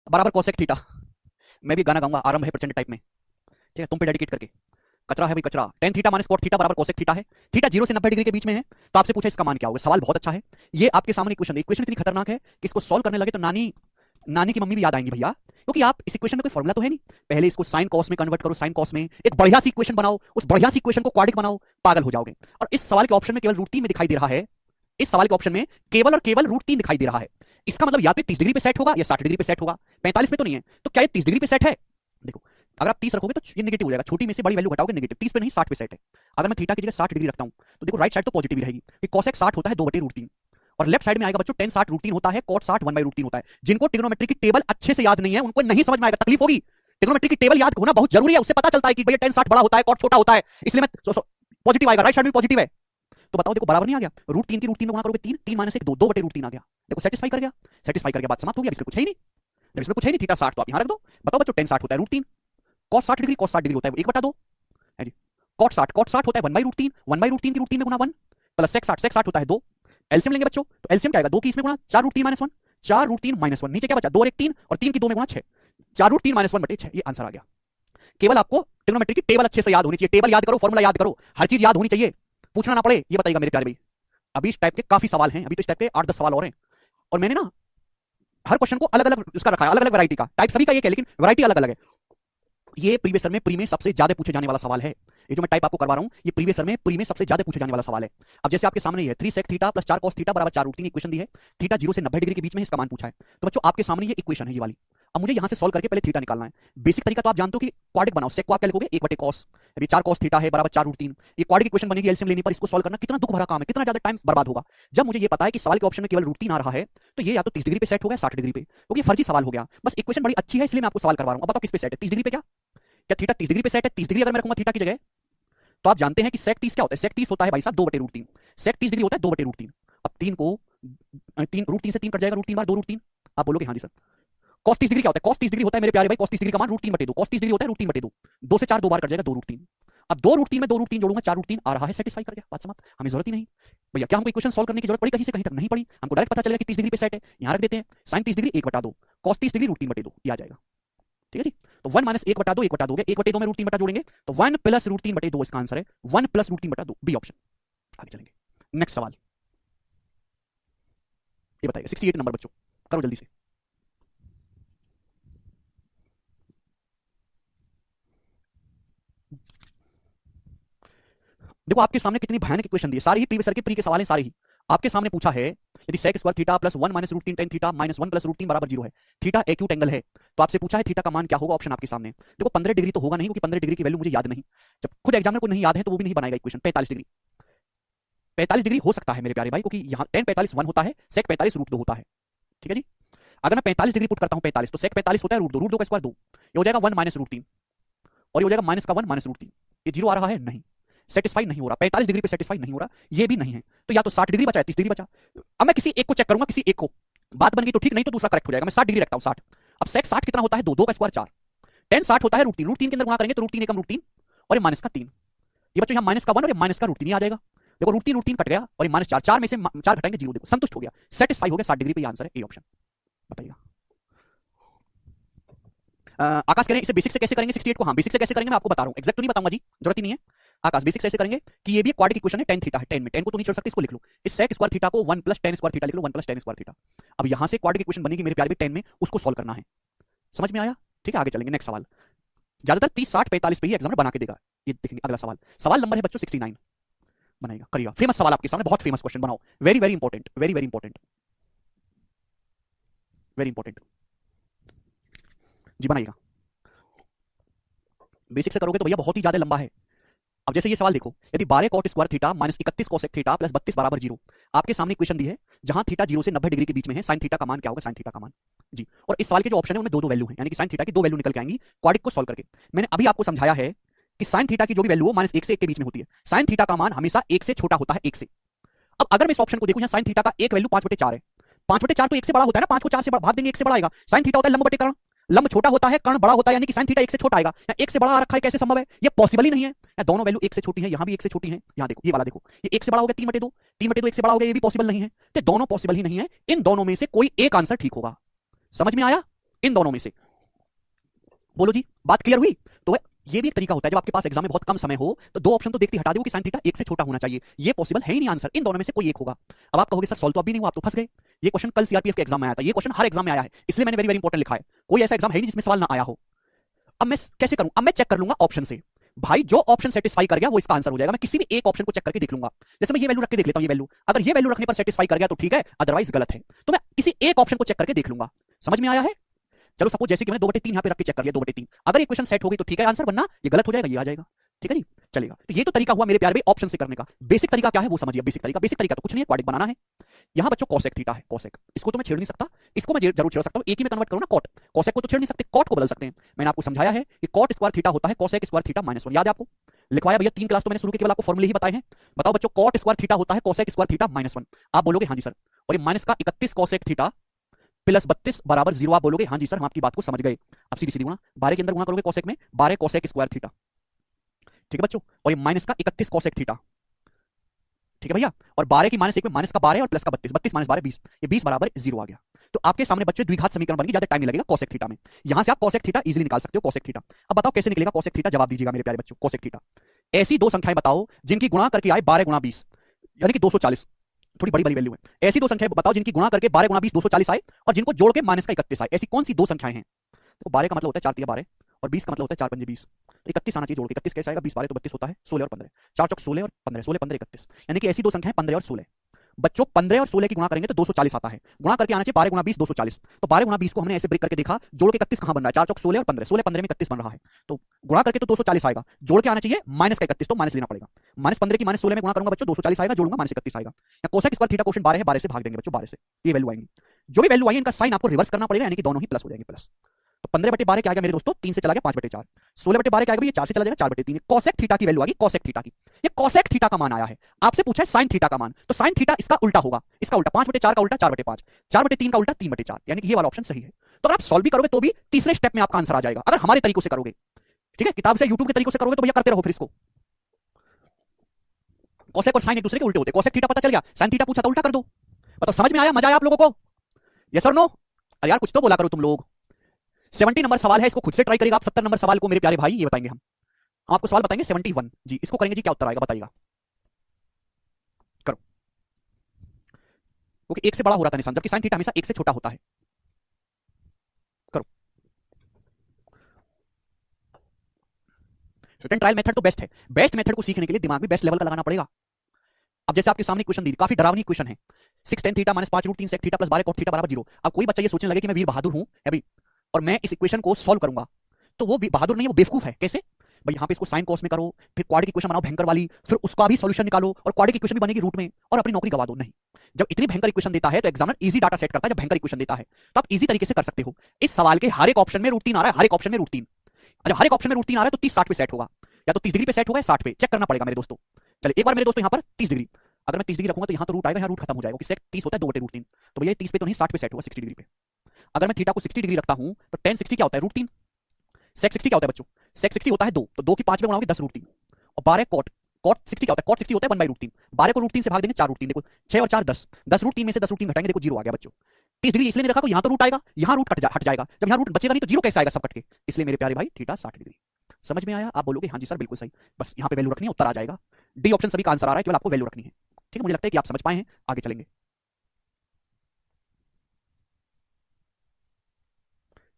बराबर cosec theta. मैं भी गाना गाऊंगा, आरंभ है प्रचंड टाइप में, ठीक है, तुम पे डेडिकेट करके। कचरा है भाई कचरा। Tan theta minus cot theta बराबर कोसेक थीटा है। थीटा 0 से 90 डिग्री के बीच में है, तो आपसे पूछा इसका मान क्या होगा। सवाल बहुत अच्छा है। ये आपके सामने इक्वेशन, इक्वेशन इतनी खतरनाक है कि इसको सॉल्व करने लगे तो नानी नानी की मम्मी भी याद आएंगी भैया, क्योंकि आप इस इक्वेशन में कोई फॉर्मूला तो है नहीं। पहले इसको साइन कॉस में कन्वर्ट करो, साइन कॉस में एक बढ़िया सी इक्वेशन बनाओ, उस बढ़िया सी इक्वेशन को क्वाड्रिक बनाओ, पागल हो जाओगे। और इस सवाल के ऑप्शन में केवल √3 में दिखाई दे रहा है, इस सवाल के ऑप्शन में केवल और केवल √3 दिखाई दे रहा है। इसका मतलब या तो 30 डिग्री पे सेट होगा या 60 डिग्री पे सेट होगा, 45 में तो नहीं है। तो क्या ये 30 डिग्री पे सेट है? देखो, अगर आप 30 रखोगे तो ये नेगेटिव हो जाएगा, छोटी में से बड़ी वैल्यू घटाओगे नेगेटिव। 30 पे नहीं 60 पे सेट है। अगर मैं थीटा की जगह 60 डिग्री रखता हूं तो देखो राइट साइड तो पॉजिटिव ही रहेगी कि cosec 60 होता है 2/√3, और लेफ्ट साइड में आएगा बच्चों tan 60 √3 होता है, cot 60 1/√3 होता है। जिनको ट्रिग्नोमेट्री की टेबल अच्छे से याद नहीं है उनको नहीं समझ में आएगा, तकलीफ होगी। ट्रिग्नोमेट्री की टेबल याद होना बहुत जरूरी है, उससे पता चलता है कि भैया tan 60 बड़ा होता है, cot छोटा होता है, इसलिए मैं पॉजिटिव आएगा, राइट साइड में पॉजिटिव है। तो बताओ, देखो बराबर नहीं आ गया, √3 की √3 में गुणा करोगे 3, 3 माइनस 1 2, 2/√3 आ गया। देखो सेटिस्फाई कर गया, सेटिस्फाई कर गया, बात समाप्त हो गया। इसमें कुछ है ही नहीं, जब इसमें कुछ है नहीं, थीटा 60 तो आप यहां रख दो। बताओ बच्चों tan 60 होता है √3, cos 60 डिग्री, cos 60 डिग्री होता है 1/2 है जी। cot 60 होता है 1/√3, 1/√3 की √3 में गुणा 1 प्लस sec 60 होता है 2। एलसीएम लेंगे बच्चों, तो एलसीएम क्या आएगा, 2 की इसमें गुणा 4√3 -1, 4√3 -1, नीचे क्या बचा 2 और 1 3, और 3 की 2 में गुणा 6, 4√3 -1/6, ये आंसर आ गया। केवल आपको ट्रिग्नोमेट्री की टेबल अच्छे से याद होनी चाहिए, टेबल याद करो, फॉर्मूला याद करो, हर चीज याद होनी चाहिए, पूछना ना पड़े, ये बताइएगा मेरे प्यारे भाई। अभी इस टाइप के काफी सवाल हैं, अभी तो इस टाइप के 8-10 सवाल और हैं, और मैंने ना हर क्वेश्चन को अलग अलग उसका रखा है, अलग अलग वैरायटी का, टाइप सभी का एक है लेकिन वैरायटी अलग अलग है। ये प्रीवियस ईयर में प्री में सबसे ज्यादा पूछे जाने वाला सवाल है। ये जो मैं टाइप आपको करवा रहा हूं, ये प्रीवियस ईयर में प्री में सबसे ज्यादा पूछे जाने वाला सवाल है। अब जैसे आपके सामने ये है 3 sec theta plus 4 cos theta बराबर 4√3 इक्वेशन दी है, थीटा 0 से 90 डिग्री के बीच में इसका मान पूछा है। तो बच्चों आपके सामने ये इक्वेशन है ये वाली। अब मुझे यहां से सॉल्व करके पहले थीटा निकालना है। बेसिक तरीका तो आप जानते हो कि क्वाड्रिक बनाओ, सेक को आप क्या लिखोगे 1/cos, अभी 4 cos थीटा है बराबर 4√3, ये क्वाड्रिक इक्वेशन बनेगी। एलसीएम लेने पर इसको सॉल्व करना कितना दुख भरा काम है, कितना ज्यादा टाइम बर्बाद होगा। जब मुझे ये पता है कि सवाल के ऑप्शन में केवल √3 आ रहा है, तो ये या तो 30 डिग्री पे सेट हो गया 60 डिग्री पे, क्योंकि फर्जी सवाल हो गया। बस इक्वेशन बड़ी अच्छी है इसलिए मैं आपको सवाल करवा रहा हूं। अब बताओ किस पे सेट है, 30 डिग्री पे? क्या थीटा 30 डिग्री पे सेट है? 30 डिग्री अगर मैं रखूंगा थीटा की जगह, तो आप जानते हैं कि sec 30 क्या होता है, sec 30 होता है भाई साहब 2/√3, sec 30 डिग्री होता है 2/√3। अब 3 को 3 √3 से 3 कट जाएगा, √3 बार 2√3, आप बोलोगे हाँ जी सर। cos 30 डिग्री क्या होता है, cos 30 डिग्री होता है मेरे प्यारे भाई, cos 30 डिग्री का मान √3/2, cos 30 डिग्री होता है √3/2, 2 से 4 2 बार कट जाएगा 2√3। अब 2√3 में 2√3 जोड़ूंगा 4√3 आ रहा है, सेटिस्फाई कर गया, बात समाप्त, हमें जरूरत ही नहीं। भैया क्या हमको इक्वेशन सॉल्व करने की जरूरत पड़ी कहीं से? कहीं तक नहीं पड़ी, हमको डायरेक्ट पता चलेगा कि 30 डिग्री पे सेट है, यहां रख देते हैं sin 30 डिग्री 1/2, cos 30 डिग्री √3/2, ये आ जाएगा, ठीक है जी। तो 1 - 1/2, 1/2 हो गया, 1/2 में √3 जोड़ेंगे तो 1 + √3/2 इसका आंसर है, 1 + √3/2 बी ऑप्शन। आगे चलेंगे, नेक्स्ट सवाल ये बताइए 68 नंबर बच्चों, करो जल्दी से। देखो आपके सामने कितनी भयानक इक्वेशन दी है, सारी ही प्रीवियस ईयर के प्री के सवाल हैं सारे ही। आपके सामने पूछा है यदि sec square theta plus 1 - √3 tan theta minus 1 + √3 बराबर 0 है, थीटा एक्यूट एंगल है, तो आपसे पूछा है थीटा का मान क्या होगा। ऑप्शन आपके सामने, देखो 15 डिग्री तो होगा नहीं, क्योंकि 15 डिग्री की वैल्यू मुझे याद नहीं, जब खुद एग्जामिनर को नहीं याद है तो वो भी नहीं बनाएगा इक्वेशन। 45 डिग्री, 45 डिग्री हो सकता है मेरे प्यारे भाई, क्योंकि यहाँ tan 45 1 होता है, sec 45 √2 होता है, ठीक है जी। अगर मैं 45 डिग्री पुट करता हूँ 45, तो sec 45 होता है √2 का स्क्वायर 2, ये हो जाएगा 1 - √3, और ये हो जाएगा माइनस का 1 - √3, ये 0 आ रहा है नहीं, सेटिस्फाई नहीं हो रहा, 45 डिग्री पे सेटिस्फाई नहीं हो रहा, ये भी नहीं है। तो या तो 60 डिग्री बचा है 30 डिग्री बचा। अब मैं किसी एक को चेक करूंगा, किसी एक को, बात बन गई तो ठीक, नहीं तो दूसरा करेक्ट हो जाएगा। मैं 60 डिग्री रखता हूं 60। अब sec 60 कितना होता है 2, 2 का स्क्वायर 4, tan 60 होता है √3, √3 के अंदर गुणा करेंगे तो √3 एकम √3 और ये माइनस का 3, ये बच्चों यहाँ माइनस का 1 और ये माइनस का √3 आ जाएगा। देखो √3 √3 कट गया और ये -4, 4 में से 4 घटाएंगे 0, देखो संतुष्ट हो गया, सेटिस्फाई हो गया 60 डिग्री पे, ये आंसर है ए ऑप्शन। बताइएगा आकाश कह रहे हैं इसे बेसिक से कैसे करेंगे 68 को? हाँ बेसिक से कैसे करेंगे मैं आपको बता रहा हूँ, एग्जैक्ट तो नहीं बताऊंगा जी, जरूरत ही नहीं है। आकाश बेसिक से ऐसे करेंगे कि ये भी एक क्वाड्रिक इक्वेशन है, tan थीटा है, tan में tan को तो नहीं छोड़ सकते, इसको लिख लो, इस sec स्क्वायर थीटा को 1 + tan स्क्वायर थीटा लिख लो, 1 + tan स्क्वायर थीटा। अब यहां से क्वाड्रिक इक्वेशन बनेगी मेरे प्यारे भी tan में, उसको सॉल्व करना है, समझ में आया? ठीक है आगे चलेंगे, नेक्स्ट सवाल। ज्यादातर 30 60 45 पे ही एग्जामिनर बना के देगा, ये देखेंगे अगला सवाल। सवाल नंबर है बच्चों 69, बनाएगा करिएगा, फेमस सवाल आपके सामने, बहुत फेमस क्वेश्चन बनाओ, very very important, very very important, very important जी, बनाइएगा। बेसिक से करोगे तो भैया बहुत ही ज्यादा लंबा है। अब जैसे ये सवाल देखो, यदि 12 cot square theta minus 31 cosec theta plus 32 बराबर 0, आपके सामने इक्वेशन दी है जहां थीटा 0 से 90 डिग्री के बीच में है, sin थीटा का मान क्या होगा, sin थीटा का मान जी। और इस सवाल के जो ऑप्शन है उनमें दो दो वैल्यू है, यानी कि sin थीटा की दो वैल्यू निकल के आएंगी क्वाड्रिक को सॉल्व करके। मैंने अभी आपको समझाया है कि sin थीटा की जो भी वैल्यू हो -1 से 1 के बीच में होती है, sin थीटा का मान हमेशा 1 से छोटा होता है, 1 से। अब अगर मैं इस ऑप्शन को देखूं, यहाँ sin थीटा का एक वैल्यू 5/4 है, 5/4 तो 1 से बड़ा होता है ना, 5 को 4 से भाग देंगे 1 से बड़ा आएगा। sin थीटा होता है लंब बटे कर्ण, लंब छोटा होता है कर्ण बड़ा होता है, यानी कि sin थीटा 1 से छोटा आएगा, या 1 से बड़ा आ रखा है, कैसे संभव है? ये पॉसिबल ही नहीं है, या दोनों वैल्यू 1 से छोटी है, यहां भी 1 से छोटी है, यहां देखो ये वाला देखो, ये 1 से बड़ा हो गया 3/2, 3/2 1 से बड़ा हो गया, ये भी पॉसिबल नहीं है, तो दोनों पॉसिबल ही नहीं है, इन दोनों में से कोई एक आंसर ठीक होगा। समझ में आया? इन दोनों में से। बोलो जी, बात क्लियर हुई? तो ये भी एक तरीका होता है, जब आपके पास एग्जाम में बहुत कम समय हो तो दो ऑप्शन तो देखते हटा दो कि साइन थीटा एक से छोटा होना चाहिए। ये पॉसिबल है ही नहीं आंसर, इन दोनों में से कोई एक होगा। अब आप कहोगे सर सॉल्व तो अभी नहीं हुआ, आप तो फंस गए। ये क्वेश्चन कल सीआरपीएफ के एग्जाम में आया था, ये क्वेश्चन हर एग्जाम में आया है, इसलिए मैंने वेरी वेरी इंपॉर्टेंट लिखा है। कोई ऐसा एग्जाम है नहीं जिसमें सवाल ना आया हो। अब मैं कैसे करूं? अब मैं चेक कर लूंगा ऑप्शन से, भाई जो ऑप्शन सेटिस्फाई कर गया वो इसका आंसर हो जाएगा। मैं किसी भी एक ऑप्शन को चेक करके देख लूंगा। जैसे मैं ये वैल्यू रख के देख लेता हूं, ये वैल्यू अगर ये वैल्यू रखने पर सेटिस्फाई कर गया तो ठीक है, अदरवाइज गलत है। तो मैं किसी एक ऑप्शन को चेक करके देख लूंगा। समझ में आया है? चलो सपोज जैसे कि मैंने 2/3 यहां पे रख के चेक कर लिया, 2/3 अगर इक्वेशन सेट हो गई तो ठीक है आंसर, वरना ये गलत हो जाएगा, ये आ जाएगा। ठीक है जी, चलेगा। तो ये तो तरीका हुआ मेरे प्यारे भाई ऑप्शन से करने का। बेसिक तरीका क्या है वो समझिए। बेसिक तरीका तो कुछ नहीं है, क्वाड्रिक बनाना है। यहां बच्चों कोसेक थीटा है, कोसेक, इसको तो मैं छेड़ नहीं सकता, इसको मैं जरूर छेड़ सकता हूं, एक ही में कन्वर्ट करूं ना कॉट। कोसेक को तो छेड़ नहीं सकते, कॉट को बदल सकते हैं। मैंने आपको समझाया है कि कॉट स्क्वायर थीटा होता है कोसेक स्क्वायर थीटा -1, याद है आपको? लिखवाया भैया 3 क्लास तो मैंने शुरू की, केवल आपको फॉर्मूले ही बताए हैं। बताओ बच्चों, कॉट स्क्वायर थीटा होता है कोसेक स्क्वायर थीटा -1। आप बोलोगे हाँ जी सर, और ये माइनस का 31 कोसेक थीटा प्लस 32 बराबर 0। आप बोलोगे हाँ जी सर, हम आपकी बात को समझ गए। अब सीधी सीधी गुणा, 12 के अंदर गुणा करोगे कोसेक में, 12 कोसेक स्क्वायर थीटा, ठीक है बच्चों, और ये माइनस का 31 कोसेक थीटा, ठीक है भैया, और 12 की -1 में माइनस का 12 और प्लस का 32, 32 - 12 20, ये 20 बराबर 0 आ गया। तो आपके सामने बच्चे द्विघात समीकरण बन गई, ज्यादा टाइम नहीं लगेगा कोसेक थीटा में। यहां से आप कोसेक थीटा इजीली निकाल सकते हो, कोसेक थीटा। अब बताओ कैसे निकलेगा कोसेक थीटा, जवाब दीजिएगा मेरे प्यारे बच्चों। कोसेक थीटा, ऐसी दो संख्याएं बताओ जिनकी गुणा करके आए 12 × 20 यानी कि 240, थोड़ी बड़ी बड़ी वैल्यू है। ऐसी दो संख्याएं बताओ जिनकी गुणा करके 12 × 20 240 आए, और जिनको जोड़ के माइनस का 31 आए। ऐसी कौन सी दो संख्याएं हैं? तो 12 का मतलब होता है 4 × 12, और 20 का मतलब होता है 4 × 5 = 20। 31 आना चाहिए जोड़ के, 31 कैसे आएगा? 20 12 तो 32 होता है, 16 और 15, 4 चौक 16 और 15, 16 15 31, यानी कि ऐसी दो संख्याएं 15 और 16। बच्चों 15 और 16 की गुणा करेंगे तो 240 आता है, गुणा करके आना चाहिए 12 × 20 240। तो 12 × 20 को हमने ऐसे ब्रेक करके देखा, जोड़ के 31 कहां बन रहा है? 4 चौक 16 और 15, 16 15 में 31 बन रहा है, तो गुणा करके तो 240 आएगा, जोड़ के आना चाहिए माइनस का 31, तो माइनस लेना पड़ेगा। -15 की -16 में गुणा करूंगा बच्चों 240 आएगा, जोड़ूंगा -31 आएगा। या कोसेक स्क्वायर थीटा क्वेश्चन 12 है, 12 से भाग देंगे बच्चों, 12 से ये वैल्यू आएंगी। जो भी वैल्यू आई इनका साइन आपको रिवर्स करना पड़ेगा, यानी कि दोनों ही प्लस हो जाएंगे, प्लस। तो 15/12 क्या आ गया मेरे दोस्तों? 3 से चला गया 5/4, 16/12 क्या आएगा? ये 4 से चला जाएगा 4/3। कोसेक थीटा की वैल्यू आ गई, कोसेक थीटा की। ये कोसेक थीटा का मान आया है, आपसे पूछा है साइन थीटा का मान, तो साइन थीटा इसका उल्टा होगा, इसका उल्टा 5/4 का उल्टा 4/5, 4/3 का उल्टा 3/4, यानी कि ये वाला ऑप्शन सही है। तो अगर आप सॉल्व भी करोगे तो भी तीसरे स्टेप में आपका आंसर आ जाएगा, अगर हमारे तरीकों से करोगे। ठीक है, किताब से यूट्यूब के तरीकों से करोगे तो भैया करते रहो फिर इसको। कोसेक और साइन एक दूसरे के उल्टे होते हैं, कोसेक थीटा पता चल गया, साइन थीटा पूछा था उल्टा कर दो। बताओ समझ में आया? मजा आया आप लोगों को? यस और नो? अरे यार कुछ तो बोला करो तुम लोग। 70 नंबर सवाल है, इसको खुद से ट्राई करेगा आप 70 नंबर सवाल को मेरे प्यारे भाई, ये बताएंगे हम आपको सवाल बताएंगे 71 जी, इसको करेंगे जी, क्या उत्तर आएगा बताइएगा? करो, क्योंकि एक से बड़ा हो रहा था निशान, जबकि साइन थीटा हमेशा एक से छोटा होता है। करो, हिट एंड ट्रायल मेथड तो बेस्ट है, बेस्ट मेथड को सीखने के लिए दिमाग में बेस्ट लेवल का लगाना पड़ेगा। अब जैसे आपके सामने क्वेश्चन दी, काफी डरावनी क्वेश्चन है, 6 tan theta -5√3 sec theta plus 12 cot theta बराबर 0। अब कोई बच्चा ये सोचने लगे कि मैं वीर बहादुर हूं अभी और मैं इस इक्वेशन को सॉल्व करूंगा, तो वो बहादुर नहीं है, वो बेवकूफ है। कैसे भाई? यहाँ पे इसको साइन कॉस में करो, फिर क्वाड्रिक इक्वेशन बनाओ भयंकर वाली, फिर उसका भी सॉल्यूशन निकालो, और क्वाड्रिक इक्वेशन भी बनेगी रूट में, और अपनी नौकरी गवा दो। नहीं, जब इतनी भयंकर इक्वेशन देता है तो एग्जामिनर इजी डाटा सेट करता है। जब भयंकर इक्वेशन देता है तो आप इजी तरीके से कर सकते हो। इस सवाल के हर एक ऑप्शन में √3 आ रहा है, हर एक ऑप्शन में √3। जब हर एक ऑप्शन में √3 आ रहा है तो 30 60 पे सेट होगा, या तो 30 डिग्री पे सेट होगा या 60 पे, चेक करना पड़ेगा मेरे दोस्तों। चलिए एक बार मेरे दोस्तों यहाँ पर 30 डिग्री, अगर मैं 30 डिग्री रखूंगा तो यहाँ तो रूट आएगा, यहाँ रूट खत्म हो जाएगा, क्योंकि सेक 30 होता है 2/√3, तो भैया 30 पे तो नहीं 60 पे सेट होगा, 60 डिग्री पे। अगर मैं थीटा को 60 डिग्री रखता हूं तो tan 60 क्या होता है? √3। सेक 60 क्या होता है बच्चों? सेक 60 होता है 2, तो 2 की 5 में गुणा होगी 10√3, और 12 कॉट, कॉट 60 क्या होता है? कॉट 60 होता है 1/√3, 12 को √3 से भाग देंगे 4√3, देखो 6 और 4 10, 10√3 में से 10√3 घटाएंगे, देखो 0 आ गया बच्चों। 30 डिग्री इसलिए नहीं रखा, यहाँ तो रूट आएगा, यहाँ रूट हट जाएगा, जब यहाँ रूट बचेगा नहीं तो 0 कैसे आएगा? सब कट के, इसलिए मेरे प्यारे भाई थीटा 60 डिग्री। समझ में आया? आप बोलोगे हाँ जी सर बिल्कुल सही, बस यहाँ पे वैल्यू रखनी है, उत्तर आ जाएगा। डी ऑप्शन सभी का आंसर आ रहा है, केवल आपको वैल्यू रखनी है। ठीक है, मुझे लगता है कि आप समझ पाए हैं, आगे चलेंगे।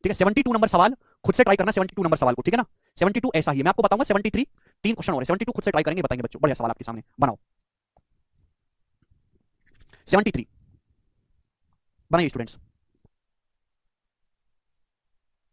ठीक है, 72 नंबर सवाल खुद से ट्राई करना, 72 नंबर सवाल को, ठीक है ना? 72 ऐसा ही है, मैं आपको बताऊंगा 73, 3 क्वेश्चन हो रहे हैं, 72 खुद से ट्राई करेंगे, बताएंगे बच्चों। बढ़िया सवाल आपके सामने, बनाओ 73, बनाइए स्टूडेंट्स।